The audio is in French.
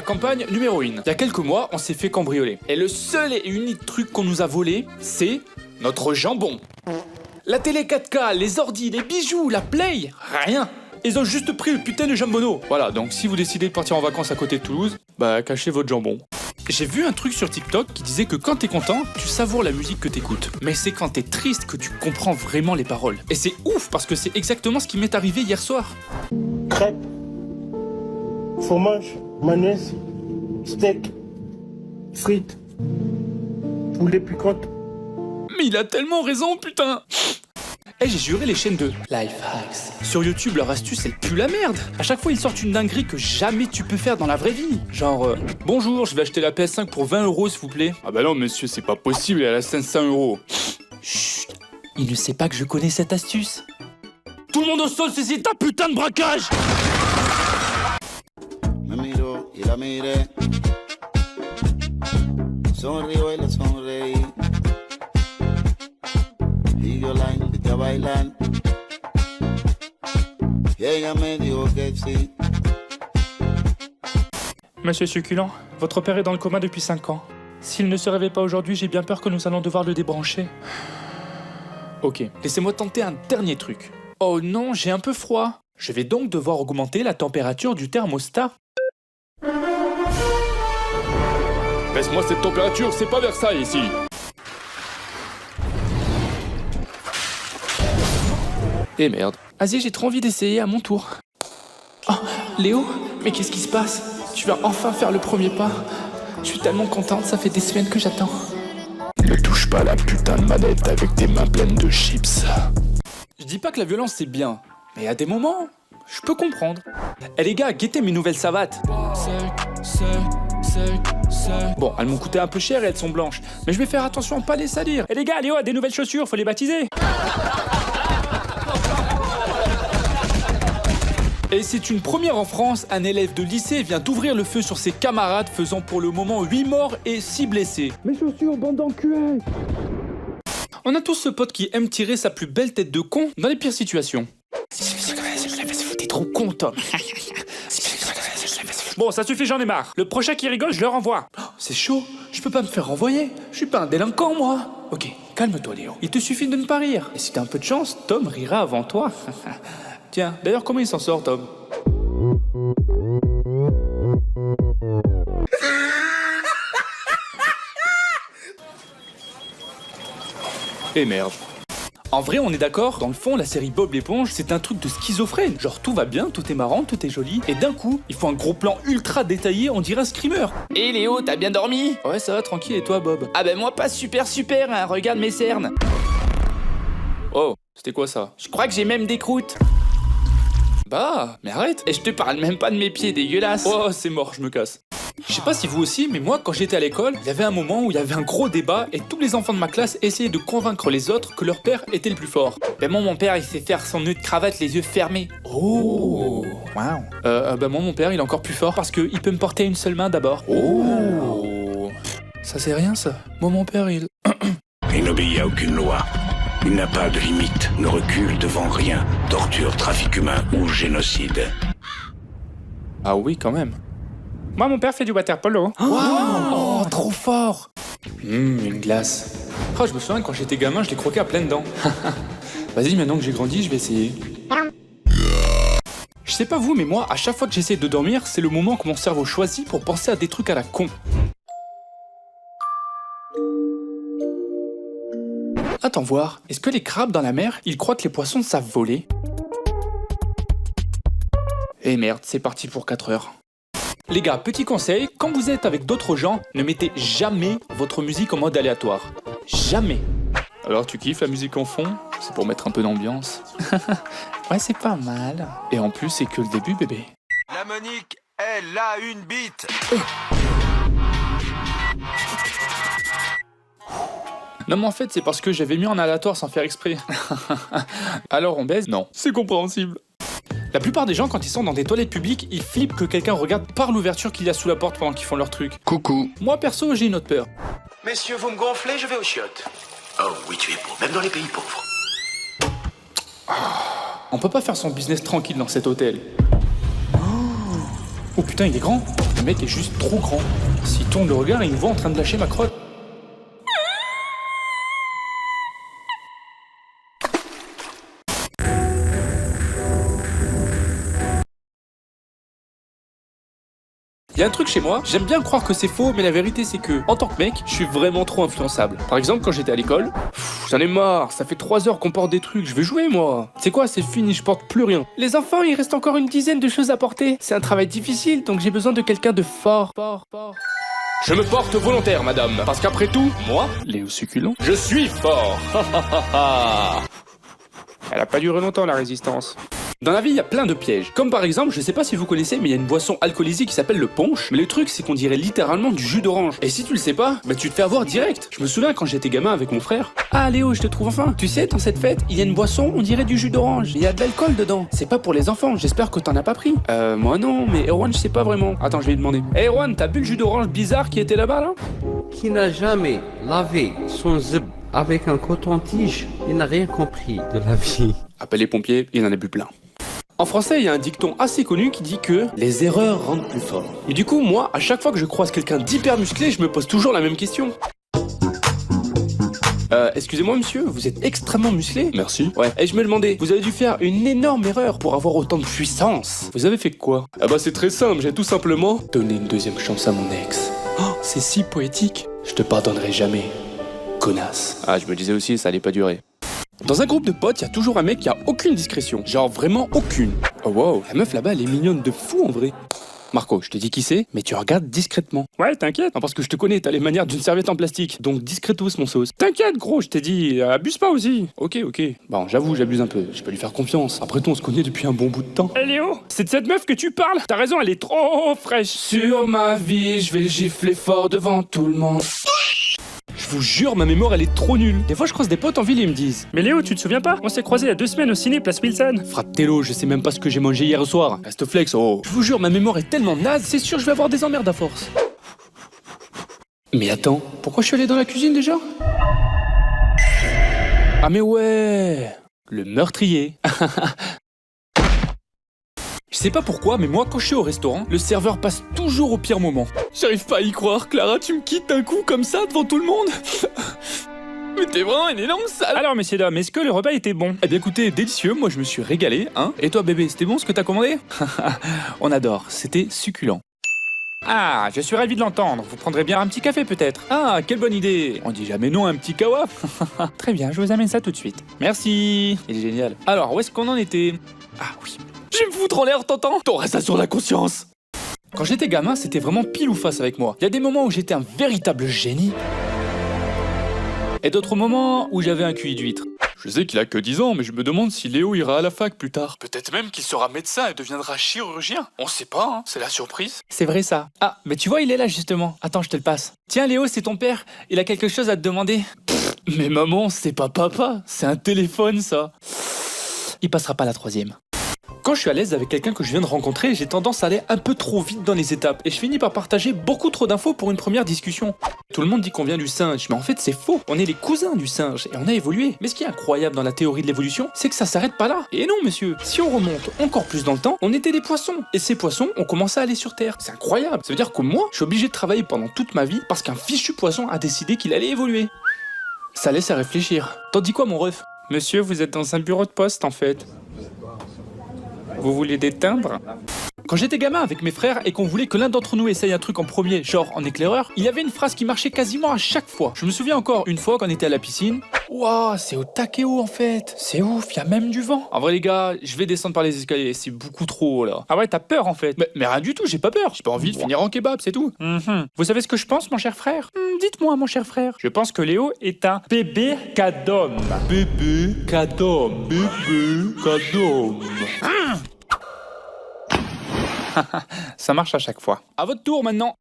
campagne numéro 1. Il y a quelques mois, on s'est fait cambrioler. Et le seul et unique truc qu'on nous a volé, c'est notre jambon. La télé 4K, les ordis, les bijoux, la play, rien. Ils ont juste pris le putain de jambonneau. Voilà, donc si vous décidez de partir en vacances à côté de Toulouse, bah cachez votre jambon. J'ai vu un truc sur TikTok qui disait que quand t'es content, tu savoures la musique que t'écoutes. Mais c'est quand t'es triste que tu comprends vraiment les paroles. Et c'est ouf parce que c'est exactement ce qui m'est arrivé hier soir. Crêpes, fromage, mayonnaise, steak, frites, poulet piquante. Mais il a tellement raison, putain. J'ai juré les chaînes de Life Hacks. Sur YouTube, leur astuce, elle pue la merde. À chaque fois, ils sortent une dinguerie que jamais tu peux faire dans la vraie vie. Genre, bonjour, je vais acheter la PS5 pour 20 € s'il vous plaît. Ah bah non, monsieur, c'est pas possible, elle a 500 €. Chut, il ne sait pas que je connais cette astuce. Tout le monde au sol, c'est ta putain de braquage. Me miro y la miré. Sonrío y le sonreí. Y yo la invité a bailar. Y ella me dijo que sí. Monsieur Succulent, votre père est dans le coma depuis 5 ans. S'il ne se réveille pas aujourd'hui, j'ai bien peur que nous allons devoir le débrancher. Ok, laissez-moi tenter un dernier truc. Oh non, j'ai un peu froid. Je vais donc devoir augmenter la température du thermostat. Baisse-moi cette température, c'est pas Versailles ici. Eh merde. Vas-y, j'ai trop envie d'essayer à mon tour. Oh, Léo, mais qu'est-ce qui se passe? Tu vas enfin faire le premier pas. Je suis tellement contente, ça fait des semaines que j'attends. Ne touche pas la putain de manette avec tes mains pleines de chips. Je dis pas que la violence c'est bien, mais à des moments, je peux comprendre. Eh les gars, guettez mes nouvelles savates. Bon, elles m'ont coûté un peu cher et elles sont blanches, mais je vais faire attention à pas les salir. Eh les gars, Léo a des nouvelles chaussures, faut les baptiser. Et c'est une première en France, un élève de lycée vient d'ouvrir le feu sur ses camarades, faisant pour le moment 8 morts et 6 blessés. Mes chaussures, bande d'enculés. On a tous ce pote qui aime tirer sa plus belle tête de con dans les pires situations. T'es trop con, Tom. Bon, ça suffit, j'en ai marre. Le prochain qui rigole, je le renvoie. Oh, c'est chaud, je peux pas me faire renvoyer. Je suis pas un délinquant, moi. Ok, calme-toi, Léo. Il te suffit de ne pas rire. Et si t'as un peu de chance, Tom rira avant toi. Tiens, d'ailleurs, comment il s'en sort, Tom? Et merde. En vrai, on est d'accord, dans le fond, la série Bob l'éponge, c'est un truc de schizophrène. Genre, tout va bien, tout est marrant, tout est joli, et d'un coup, il faut un gros plan ultra détaillé, on dirait un screamer. Et Léo, t'as bien dormi? Ouais, ça va, tranquille, et toi, Bob? Ah ben moi pas super, hein, regarde mes cernes. Oh, c'était quoi ça? Je crois que j'ai même des croûtes. Bah, mais arrête. Et je te parle même pas de mes pieds dégueulasses. Oh, c'est mort, je me casse. Je sais pas si vous aussi, mais moi, quand j'étais à l'école, il y avait un moment où il y avait un gros débat et tous les enfants de ma classe essayaient de convaincre les autres que leur père était le plus fort. Ben moi, mon père, il sait faire son nœud de cravate les yeux fermés. Oh. Waouh. Bah moi, mon père, il est encore plus fort parce qu'il peut me porter à une seule main d'abord. Oh. Ça, c'est rien, ça. Moi, mon père, il... Il n'obéit à aucune loi. Il n'a pas de limite, ne recule devant rien. Torture, trafic humain ou génocide. Ah oui, quand même. Moi, mon père fait du water polo. Oh, trop fort. Une glace. Oh, je me souviens, quand j'étais gamin, je l'ai croqué à pleines dents. Vas-y, maintenant que j'ai grandi, je vais essayer. Je sais pas vous, mais moi, à chaque fois que j'essaie de dormir, c'est le moment que mon cerveau choisit pour penser à des trucs à la con. Attends voir, est-ce que les crabes dans la mer, ils croient que les poissons savent voler? Eh merde, c'est parti pour 4 heures. Les gars, petit conseil, quand vous êtes avec d'autres gens, ne mettez jamais votre musique en mode aléatoire. Jamais. Alors tu kiffes la musique en fond? C'est pour mettre un peu d'ambiance. Ouais, c'est pas mal. Et en plus, c'est que le début, bébé. La Monique, elle a une bite. Non mais en fait, c'est parce que j'avais mis en aléatoire sans faire exprès. Alors on baise? Non. C'est compréhensible. La plupart des gens, quand ils sont dans des toilettes publiques, ils flippent que quelqu'un regarde par l'ouverture qu'il y a sous la porte pendant qu'ils font leur truc. Coucou. Moi perso, j'ai une autre peur. Messieurs, vous me gonflez, je vais aux chiottes. Oh oui, tu es beau, même dans les pays pauvres. On peut pas faire son business tranquille dans cet hôtel. Oh putain, il est grand. Le mec est juste trop grand. S'il tourne le regard, il nous voit en train de lâcher ma crotte. Il y a un truc chez moi, j'aime bien croire que c'est faux, mais la vérité c'est que, en tant que mec, je suis vraiment trop influençable. Par exemple, quand j'étais à l'école, j'en ai marre, ça fait 3 heures qu'on porte des trucs, je vais jouer moi. C'est quoi, c'est fini, je porte plus rien. Les enfants, il reste encore une dizaine de choses à porter. C'est un travail difficile, donc j'ai besoin de quelqu'un de fort. Je me porte volontaire, madame, parce qu'après tout, moi, Léo Succulent, je suis fort. Elle a pas duré longtemps la résistance. Dans la vie, il y a plein de pièges. Comme par exemple, je sais pas si vous connaissez, mais il y a une boisson alcoolisée qui s'appelle le punch. Mais le truc, c'est qu'on dirait littéralement du jus d'orange. Et si tu le sais pas, bah tu te fais avoir direct. Je me souviens quand j'étais gamin avec mon frère. Ah Léo, je te trouve enfin. Tu sais, dans cette fête, il y a une boisson, on dirait du jus d'orange. Il y a de l'alcool dedans. C'est pas pour les enfants, j'espère que t'en as pas pris. Moi non, mais Erwan, je sais pas vraiment. Attends, je vais lui demander. Hey Erwan, t'as bu le jus d'orange bizarre qui était là-bas là? Qui n'a jamais lavé son zip avec un coton-tige, il n'a rien compris de la vie. Appelle les pompiers, il en a bu plein. En français, il y a un dicton assez connu qui dit que les erreurs rendent plus fort. Et du coup, moi, à chaque fois que je croise quelqu'un d'hyper musclé, je me pose toujours la même question. Excusez-moi monsieur, vous êtes extrêmement musclé. Merci. Ouais. Et je me demandais, vous avez dû faire une énorme erreur pour avoir autant de puissance. Vous avez fait quoi? Ah bah c'est très simple, j'ai tout simplement donné une deuxième chance à mon ex. Oh, c'est si poétique. Je te pardonnerai jamais, connasse. Ah, je me disais aussi, ça allait pas durer. Dans un groupe de potes, il y a toujours un mec qui a aucune discrétion. Genre vraiment aucune. Oh wow, la meuf là-bas, elle est mignonne de fou en vrai. Marco, je te dis qui c'est, mais tu regardes discrètement. Ouais, t'inquiète. Non, parce que je te connais, t'as les manières d'une serviette en plastique. Donc discretos mon sauce. T'inquiète gros, je t'ai dit, abuse pas aussi. Ok. Bon, j'avoue, j'abuse un peu. Je peux lui faire confiance. Après tout, on se connaît depuis un bon bout de temps. Hé Léo, c'est de cette meuf que tu parles. T'as raison, elle est trop fraîche. Sur ma vie, je vais gifler fort devant tout le monde. Je vous jure, ma mémoire elle est trop nulle. Des fois je croise des potes en ville et ils me disent: Mais Léo, tu te souviens pas? On s'est croisés il y a 2 semaines au ciné Place Wilson. Fratello, je sais même pas ce que j'ai mangé hier soir. Reste flex, oh. Je vous jure, ma mémoire est tellement naze, c'est sûr je vais avoir des emmerdes à force. Mais attends, pourquoi je suis allé dans la cuisine déjà? Ah mais ouais, le meurtrier. Je sais pas pourquoi, mais moi, quand je suis au restaurant, le serveur passe toujours au pire moment. J'arrive pas à y croire, Clara, tu me quittes d'un coup comme ça devant tout le monde. Mais t'es vraiment une énorme sale. Alors messieurs dames, est-ce que le repas était bon? Eh bien écoutez, délicieux, moi je me suis régalé, hein. Et toi bébé, c'était bon ce que t'as commandé? On adore, c'était succulent. Ah, je suis ravi de l'entendre. Vous prendrez bien un petit café peut-être? Ah, quelle bonne idée. On dit jamais non à un petit kawa. Très bien, je vous amène ça tout de suite. Merci. Il est génial. Alors, où est-ce qu'on en était? Ah oui. Je vais me foutre en l'air, t'entends? T'auras ça sur la conscience. Quand j'étais gamin, c'était vraiment pile ou face avec moi. Il y a des moments où j'étais un véritable génie. Et d'autres moments où j'avais un QI d'huître. Je sais qu'il a que 10 ans, mais je me demande si Léo ira à la fac plus tard. Peut-être même qu'il sera médecin et deviendra chirurgien. On sait pas, hein, c'est la surprise. C'est vrai ça. Ah, mais tu vois, il est là justement. Attends, je te le passe. Tiens Léo, c'est ton père. Il a quelque chose à te demander. Mais maman, c'est pas papa, c'est un téléphone ça. Il passera pas la 3e. Quand je suis à l'aise avec quelqu'un que je viens de rencontrer, j'ai tendance à aller un peu trop vite dans les étapes et je finis par partager beaucoup trop d'infos pour une première discussion. Tout le monde dit qu'on vient du singe, mais en fait c'est faux. On est les cousins du singe et on a évolué. Mais ce qui est incroyable dans la théorie de l'évolution, c'est que ça s'arrête pas là. Et non monsieur, si on remonte encore plus dans le temps, on était des poissons. Et ces poissons ont commencé à aller sur Terre. C'est incroyable. Ça veut dire que moi, je suis obligé de travailler pendant toute ma vie parce qu'un fichu poisson a décidé qu'il allait évoluer. Ça laisse à réfléchir. T'en dis quoi mon ref? Monsieur, vous êtes dans un bureau de poste en fait. Vous voulez des timbres? Quand j'étais gamin avec mes frères et qu'on voulait que l'un d'entre nous essaye un truc en premier, genre en éclaireur, il y avait une phrase qui marchait quasiment à chaque fois. Je me souviens encore une fois quand on était à la piscine. Ouah, c'est au taquet haut en fait. C'est ouf, y a même du vent. En vrai les gars, je vais descendre par les escaliers, c'est beaucoup trop haut là. Ah ouais, t'as peur en fait? Mais rien du tout, j'ai pas peur. J'ai pas envie de finir en kebab, c'est tout. Vous savez ce que je pense, mon cher frère? Dites-moi, mon cher frère. Je pense que Léo est un bébé cadom. Bébé cadom. Bébé cadom. Ça marche à chaque fois. À votre tour maintenant.